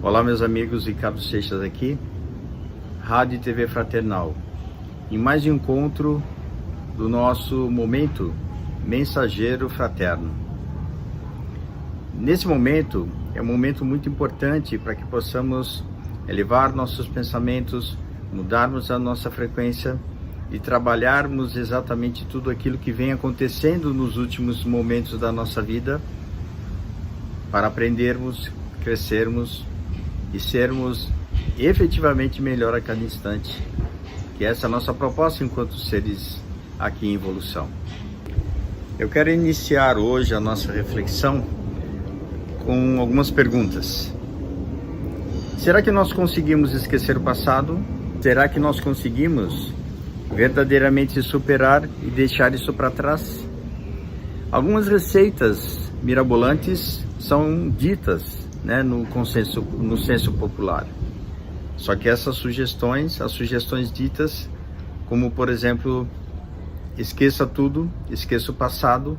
Olá meus amigos, Ricardo Seixas aqui, Rádio e TV Fraternal, em mais um encontro do nosso momento mensageiro fraterno. Nesse momento, é um momento muito importante para que possamos elevar nossos pensamentos, mudarmos a nossa frequência e trabalharmos exatamente tudo aquilo que vem acontecendo nos últimos momentos da nossa vida para aprendermos, crescermos e sermos efetivamente melhor a cada instante, que essa é a nossa proposta enquanto seres aqui em evolução. Eu quero iniciar hoje a nossa reflexão com algumas perguntas. Será que nós conseguimos esquecer o passado? Será que nós conseguimos verdadeiramente superar e deixar isso para trás? Algumas receitas mirabolantes são ditas, no senso popular. Só que essas sugestões, as sugestões ditas, como por exemplo, esqueça tudo, esqueça o passado,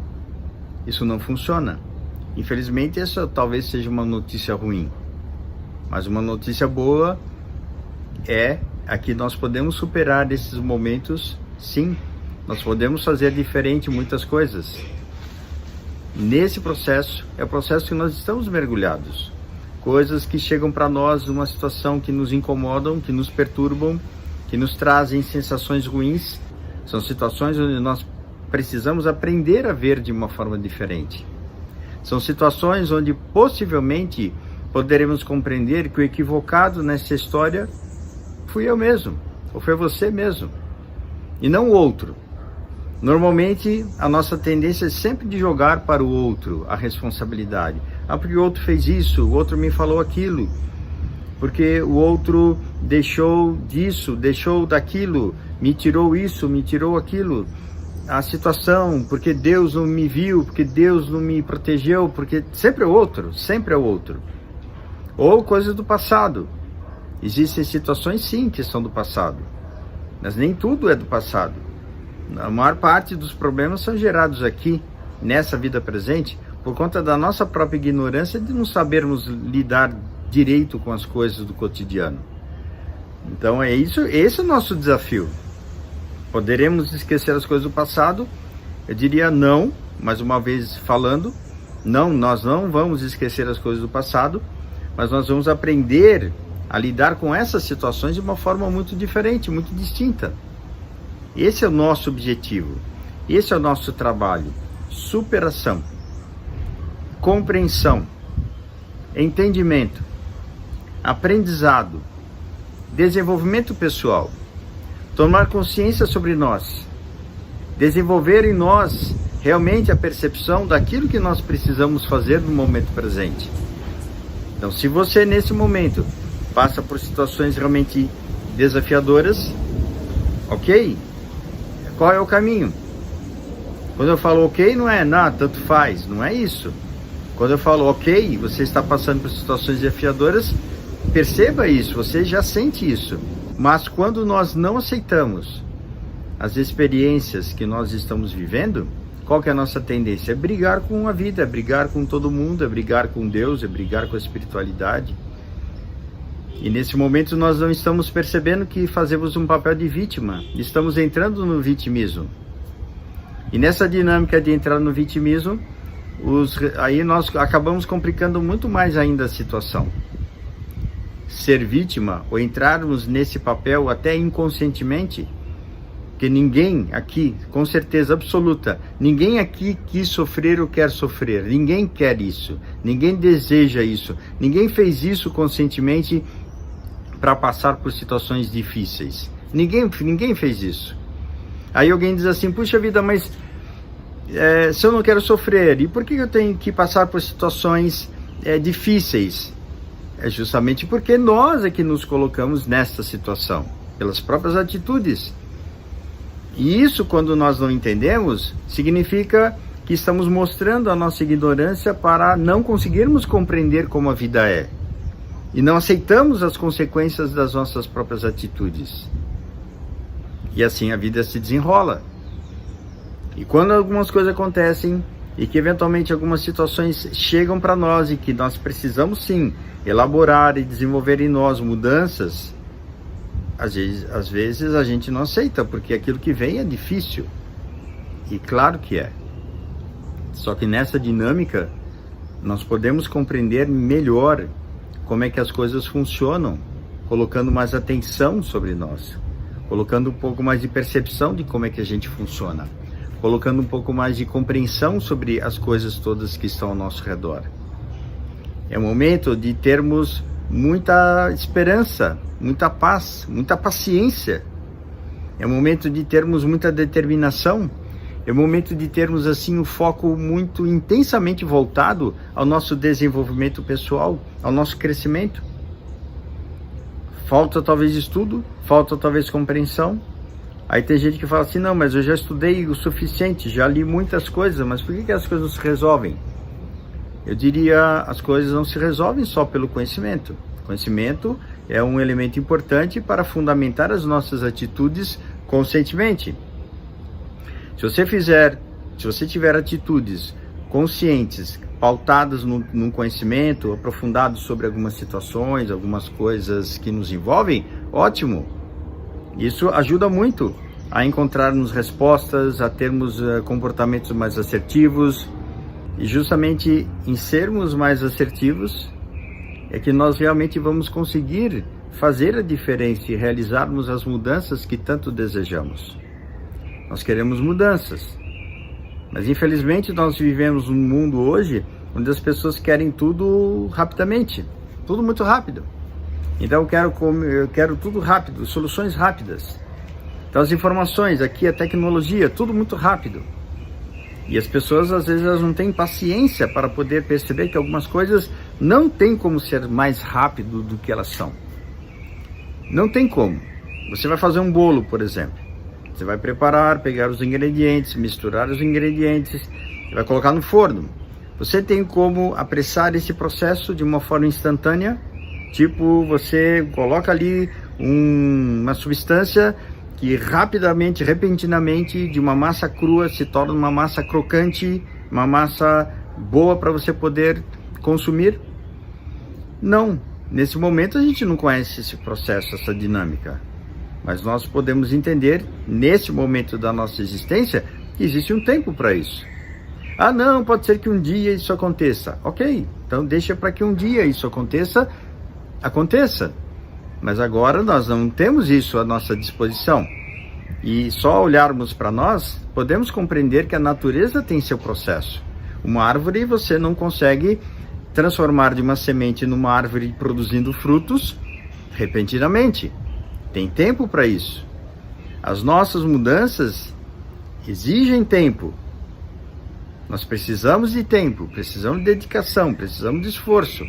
isso não funciona. Infelizmente, essa talvez seja uma notícia ruim. Mas uma notícia boa é que nós podemos superar esses momentos, sim. Nós podemos fazer diferente muitas coisas. Nesse processo, é o processo que nós estamos mergulhados. Coisas que chegam para nós numa situação que nos incomodam, que nos perturbam, que nos trazem sensações ruins. São situações onde nós precisamos aprender a ver de uma forma diferente. São situações onde possivelmente poderemos compreender que o equivocado nessa história fui eu mesmo, ou foi você mesmo, e não o outro. Normalmente, a nossa tendência é sempre de jogar para o outro a responsabilidade. Porque o outro fez isso, o outro me falou aquilo, porque o outro deixou disso, deixou daquilo, me tirou isso, me tirou aquilo. A situação, porque Deus não me viu, porque Deus não me protegeu, porque sempre é o outro, sempre é o outro. Ou coisas do passado. Existem situações sim que são do passado, mas nem tudo é do passado. A maior parte dos problemas são gerados aqui, nessa vida presente, por conta da nossa própria ignorância de não sabermos lidar direito com as coisas do cotidiano. Então é isso, esse é o nosso desafio. Poderemos esquecer as coisas do passado? Eu diria não, mais uma vez falando, não, nós não vamos esquecer as coisas do passado, mas nós vamos aprender a lidar com essas situações de uma forma muito diferente, muito distinta. Esse é o nosso objetivo, esse é o nosso trabalho. Superação, compreensão, entendimento, aprendizado, desenvolvimento pessoal, tomar consciência sobre nós, desenvolver em nós realmente a percepção daquilo que nós precisamos fazer no momento presente. Então, se você nesse momento passa por situações realmente desafiadoras, ok? Qual é o caminho? Quando eu falo ok, não é nada, tanto faz, não é isso. Quando eu falo ok, você está passando por situações desafiadoras, perceba isso, você já sente isso. Mas quando nós não aceitamos as experiências que nós estamos vivendo, qual que é a nossa tendência? É brigar com a vida, é brigar com todo mundo, é brigar com Deus, é brigar com a espiritualidade. E nesse momento nós não estamos percebendo que fazemos um papel de vítima, estamos entrando no vitimismo. E nessa dinâmica de entrar no vitimismo, aí nós acabamos complicando muito mais ainda a situação. Ser vítima, ou entrarmos nesse papel até inconscientemente, que ninguém aqui, com certeza absoluta, ninguém aqui quis sofrer ou quer sofrer, ninguém quer isso, ninguém deseja isso, ninguém fez isso conscientemente para passar por situações difíceis. Ninguém fez isso. Aí alguém diz assim, puxa vida, mas se eu não quero sofrer, e por que eu tenho que passar por situações difíceis? É justamente porque nós é que nos colocamos nesta situação, pelas próprias atitudes. E isso, quando nós não entendemos, significa que estamos mostrando a nossa ignorância para não conseguirmos compreender como a vida é. E não aceitamos as consequências das nossas próprias atitudes. E assim a vida se desenrola. E quando algumas coisas acontecem, e que eventualmente algumas situações chegam para nós e que nós precisamos sim elaborar e desenvolver em nós mudanças, às vezes a gente não aceita, porque aquilo que vem é difícil. E claro que é. Só que nessa dinâmica, nós podemos compreender melhor como é que as coisas funcionam, colocando mais atenção sobre nós, colocando um pouco mais de percepção de como é que a gente funciona, colocando um pouco mais de compreensão sobre as coisas todas que estão ao nosso redor. É o momento de termos muita esperança, muita paz, muita paciência. É o momento de termos muita determinação. É o momento de termos assim um foco muito intensamente voltado ao nosso desenvolvimento pessoal, ao nosso crescimento. Falta talvez estudo, falta talvez compreensão. Aí tem gente que fala assim, não, mas eu já estudei o suficiente, já li muitas coisas, mas por que as coisas não se resolvem? Eu diria, as coisas não se resolvem só pelo conhecimento. Conhecimento é um elemento importante para fundamentar as nossas atitudes conscientemente. Se você tiver atitudes conscientes, pautadas num conhecimento aprofundado sobre algumas situações, algumas coisas que nos envolvem, ótimo. Isso ajuda muito a encontrarmos respostas, a termos comportamentos mais assertivos. E justamente em sermos mais assertivos é que nós realmente vamos conseguir fazer a diferença e realizarmos as mudanças que tanto desejamos. Nós queremos mudanças, mas infelizmente nós vivemos num mundo hoje onde as pessoas querem tudo rapidamente, tudo muito rápido. Então eu quero tudo rápido, soluções rápidas. Então as informações, aqui a tecnologia, tudo muito rápido. E as pessoas às vezes elas não têm paciência para poder perceber que algumas coisas não tem como ser mais rápido do que elas são. Não tem como. Você vai fazer um bolo, por exemplo. Você vai preparar, pegar os ingredientes, misturar os ingredientes, vai colocar no forno. Você tem como apressar esse processo de uma forma instantânea? Tipo, você coloca ali uma substância que rapidamente, repentinamente, de uma massa crua se torna uma massa crocante, uma massa boa para você poder consumir? Não. Nesse momento a gente não conhece esse processo, essa dinâmica. Mas nós podemos entender, nesse momento da nossa existência, que existe um tempo para isso. Ah, não, pode ser que um dia isso aconteça. Ok, então deixa para que um dia isso aconteça. Mas agora nós não temos isso à nossa disposição. E só olharmos para nós, podemos compreender que a natureza tem seu processo. Uma árvore você não consegue transformar de uma semente numa árvore produzindo frutos repentinamente. Tem tempo para isso. As nossas mudanças exigem tempo. Nós precisamos de tempo, precisamos de dedicação, precisamos de esforço.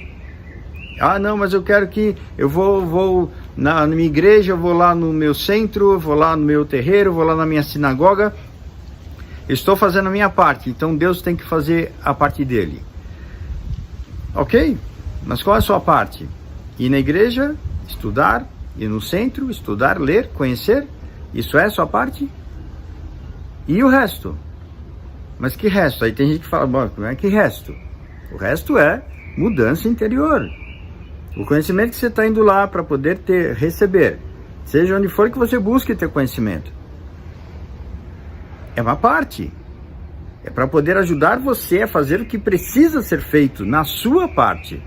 Ah, não, mas eu quero que eu vou na minha igreja, eu vou lá no meu centro, eu vou lá no meu terreiro, eu vou lá na minha sinagoga. Estou fazendo a minha parte, então Deus tem que fazer a parte dele. Ok, mas qual é a sua parte? Ir na igreja, estudar, ir no centro, estudar, ler, conhecer? Isso é a sua parte? E o resto? Mas que resto? Aí tem gente que fala, bom, como é que resto? O resto é mudança interior. O conhecimento que você está indo lá para poder receber, seja onde for que você busque ter conhecimento, é uma parte. É para poder ajudar você a fazer o que precisa ser feito na sua parte.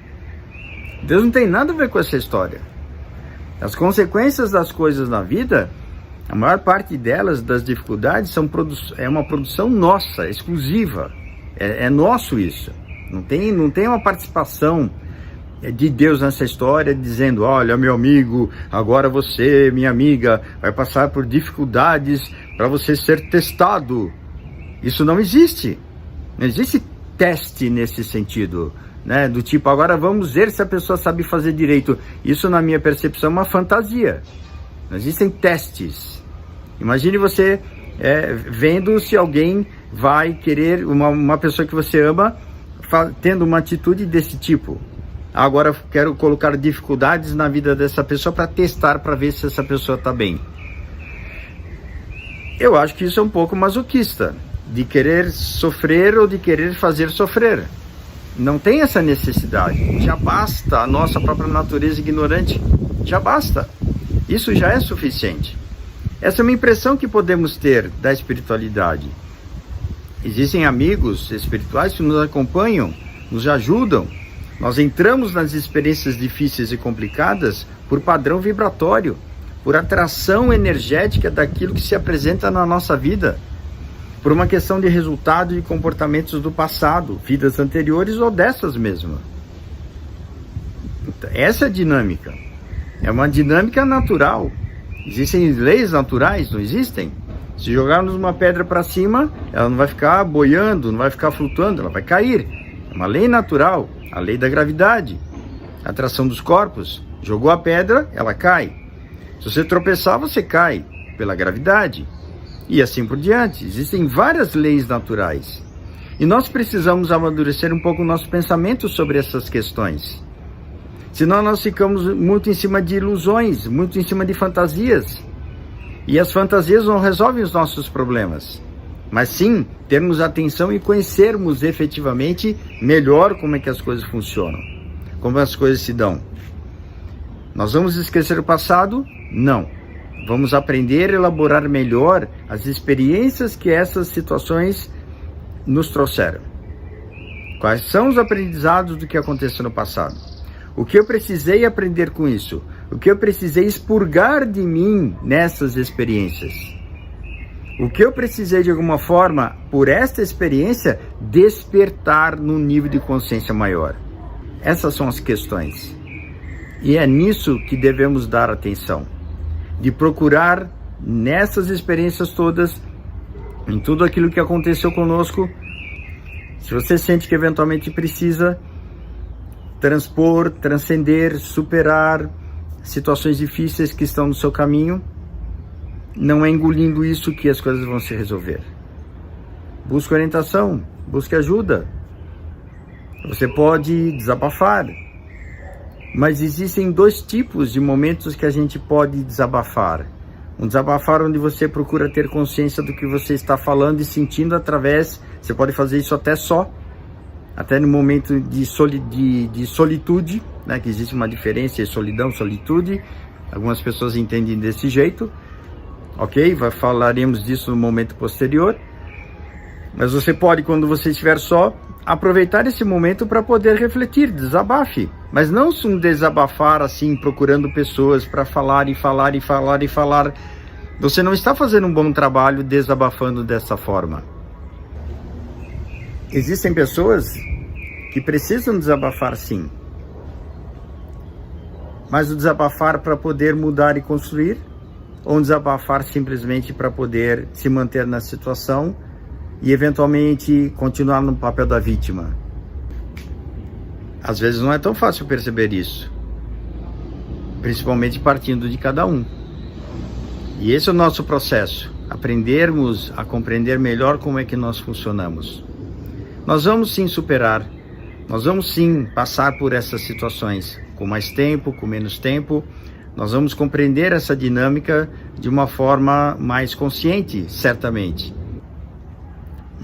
Deus não tem nada a ver com essa história. As consequências das coisas na vida, a maior parte delas, das dificuldades, é uma produção nossa, exclusiva. É nosso isso. Não tem uma participação de Deus nessa história, dizendo, olha, meu amigo, agora você, minha amiga, vai passar por dificuldades para você ser testado. Isso não existe. Não existe teste nesse sentido, né? Do tipo, agora vamos ver se a pessoa sabe fazer direito. Isso, na minha percepção, é uma fantasia. Não existem testes. Imagine você vendo se alguém vai querer, uma pessoa que você ama, tendo uma atitude desse tipo. Agora eu quero colocar dificuldades na vida dessa pessoa para testar, para ver se essa pessoa está bem. Eu acho que isso é um pouco masoquista. de querer sofrer ou de querer fazer sofrer. Não tem essa necessidade. Já basta a nossa própria natureza ignorante. Já basta. Isso já é suficiente. Essa é uma impressão que podemos ter da espiritualidade. Existem amigos espirituais que nos acompanham, nos ajudam. Nós entramos nas experiências difíceis e complicadas por padrão vibratório, por atração energética daquilo que se apresenta na nossa vida, por uma questão de resultado de comportamentos do passado, vidas anteriores ou dessas mesmas. Essa é a dinâmica. É uma dinâmica natural. Existem leis naturais, não existem? Se jogarmos uma pedra para cima, ela não vai ficar boiando, não vai ficar flutuando, ela vai cair. É uma lei natural, a lei da gravidade, a atração dos corpos. Jogou a pedra, ela cai. Se você tropeçar, você cai pela gravidade. E assim por diante. Existem várias leis naturais. E nós precisamos amadurecer um pouco o nosso pensamento sobre essas questões. Senão nós ficamos muito em cima de ilusões, muito em cima de fantasias. E as fantasias não resolvem os nossos problemas. Mas sim, termos atenção e conhecermos efetivamente melhor como é que as coisas funcionam. Como as coisas se dão. Nós vamos esquecer o passado? Não. Vamos aprender a elaborar melhor as experiências que essas situações nos trouxeram. Quais são os aprendizados do que aconteceu no passado? O que eu precisei aprender com isso? O que eu precisei expurgar de mim nessas experiências? O que eu precisei, de alguma forma, por esta experiência, despertar num nível de consciência maior? Essas são as questões. E é nisso que devemos dar atenção. De procurar, nessas experiências todas, em tudo aquilo que aconteceu conosco, se você sente que eventualmente precisa transpor, transcender, superar situações difíceis que estão no seu caminho, não é engolindo isso que as coisas vão se resolver. Busque orientação, busque ajuda. Você pode desabafar, mas existem dois tipos de momentos que a gente pode desabafar. Um desabafar onde você procura ter consciência do que você está falando e sentindo através, você pode fazer isso até no momento de solitude, né, que existe uma diferença entre solidão e solitude. Algumas pessoas entendem desse jeito, ok? Falaremos disso no momento posterior. Mas você pode, quando você estiver só, aproveitar esse momento para poder refletir, desabafe. Mas não um desabafar assim, procurando pessoas para falar e falar e falar e falar. Você não está fazendo um bom trabalho desabafando dessa forma. Existem pessoas que precisam desabafar, sim. Mas o desabafar para poder mudar e construir, ou um desabafar simplesmente para poder se manter na situação e eventualmente continuar no papel da vítima. Às vezes não é tão fácil perceber isso, principalmente partindo de cada um. E esse é o nosso processo, aprendermos a compreender melhor como é que nós funcionamos. Nós vamos sim superar, nós vamos sim passar por essas situações, com mais tempo, com menos tempo. Nós vamos compreender essa dinâmica de uma forma mais consciente, certamente.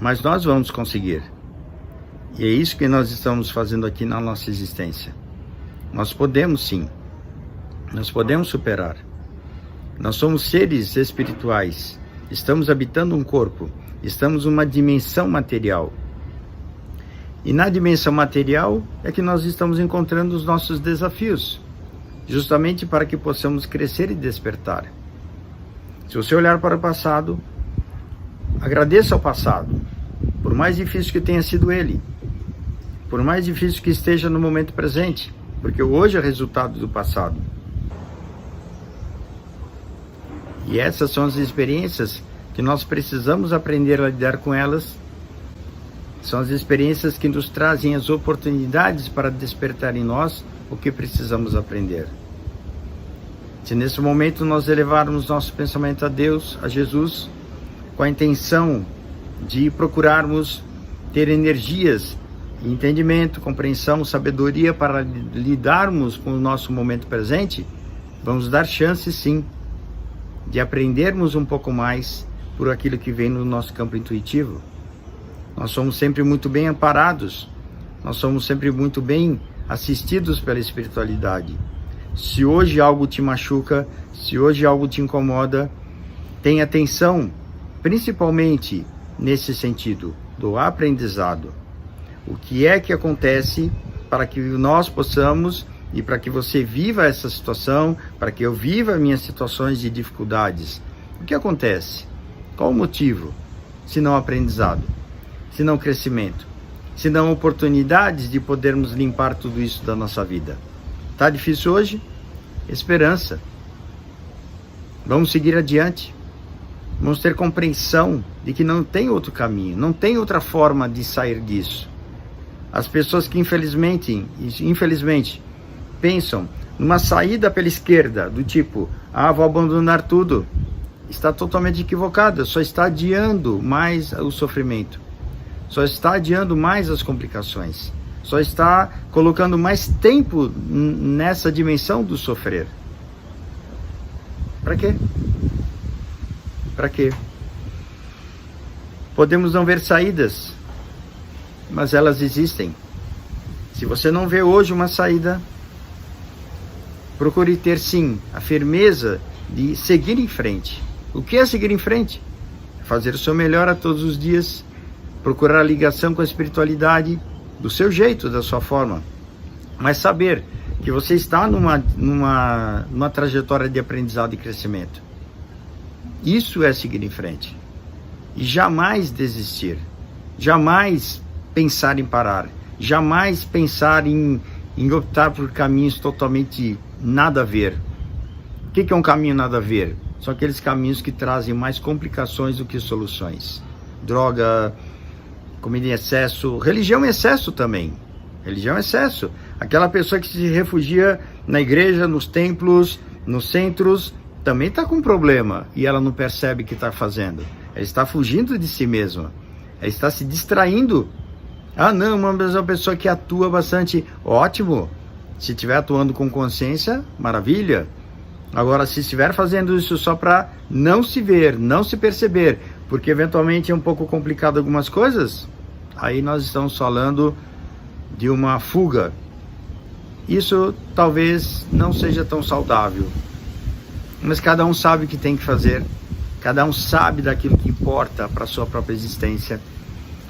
Mas nós vamos conseguir. E é isso que nós estamos fazendo aqui na nossa existência. Nós podemos sim. Nós podemos superar. Nós somos seres espirituais. Estamos habitando um corpo. Estamos numa dimensão material. E na dimensão material é que nós estamos encontrando os nossos desafios. Justamente para que possamos crescer e despertar. Se você olhar para o passado, agradeça ao passado, por mais difícil que tenha sido ele, por mais difícil que esteja no momento presente, porque hoje é resultado do passado. E essas são as experiências que nós precisamos aprender a lidar com elas. São as experiências que nos trazem as oportunidades para despertar em nós o que precisamos aprender. Se nesse momento nós elevarmos nosso pensamento a Deus, a Jesus, com a intenção de procurarmos ter energias, entendimento, compreensão, sabedoria para lidarmos com o nosso momento presente, vamos dar chance sim de aprendermos um pouco mais por aquilo que vem no nosso campo intuitivo. nós somos sempre muito bem amparados, nós somos sempre muito bem assistidos pela espiritualidade. Se hoje algo te machuca, se hoje algo te incomoda, tenha atenção, principalmente nesse sentido do aprendizado. O que é que acontece para que nós possamos, e para que você viva essa situação, para que eu viva minhas situações de dificuldades? O que acontece? Qual o motivo? Se não aprendizado, se não crescimento, se não oportunidades de podermos limpar tudo isso da nossa vida. Tá difícil hoje? Esperança. Vamos seguir adiante. Vamos ter compreensão de que não tem outro caminho, não tem outra forma de sair disso. As pessoas que infelizmente pensam numa saída pela esquerda, do tipo, vou abandonar tudo, está totalmente equivocada, só está adiando mais o sofrimento, só está adiando mais as complicações, só está colocando mais tempo nessa dimensão do sofrer. Para quê? Para quê? Podemos não ver saídas, mas elas existem. Se você não vê hoje uma saída, procure ter sim a firmeza de seguir em frente. O que é seguir em frente? Fazer o seu melhor a todos os dias, procurar a ligação com a espiritualidade do seu jeito, da sua forma, mas saber que você está numa trajetória de aprendizado e crescimento. Isso é seguir em frente. E jamais desistir, jamais pensar em parar, jamais pensar em optar por caminhos totalmente nada a ver. O que é um caminho nada a ver? São aqueles caminhos que trazem mais complicações do que soluções. Droga, comida em excesso, religião em excesso também. Religião em excesso. Aquela pessoa que se refugia na igreja, nos templos, nos centros, também está com problema e ela não percebe o que está fazendo. Ela está fugindo de si mesma. Ela está se distraindo. Não, uma pessoa que atua bastante, ótimo. Se estiver atuando com consciência, maravilha. Agora, se estiver fazendo isso só para não se ver, não se perceber, porque eventualmente é um pouco complicado algumas coisas, aí nós estamos falando de uma fuga. Isso talvez não seja tão saudável. Mas cada um sabe o que tem que fazer. Cada um sabe daquilo que importa para a sua própria existência.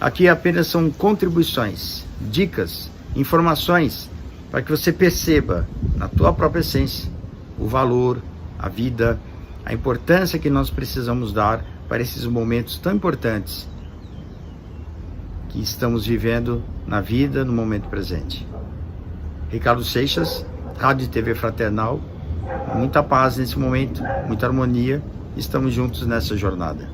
Aqui apenas são contribuições, dicas, informações, para que você perceba na tua própria essência o valor, a vida, a importância que nós precisamos dar para esses momentos tão importantes que estamos vivendo na vida, no momento presente. Ricardo Seixas, Rádio e TV Fraternal, muita paz nesse momento, muita harmonia, estamos juntos nessa jornada.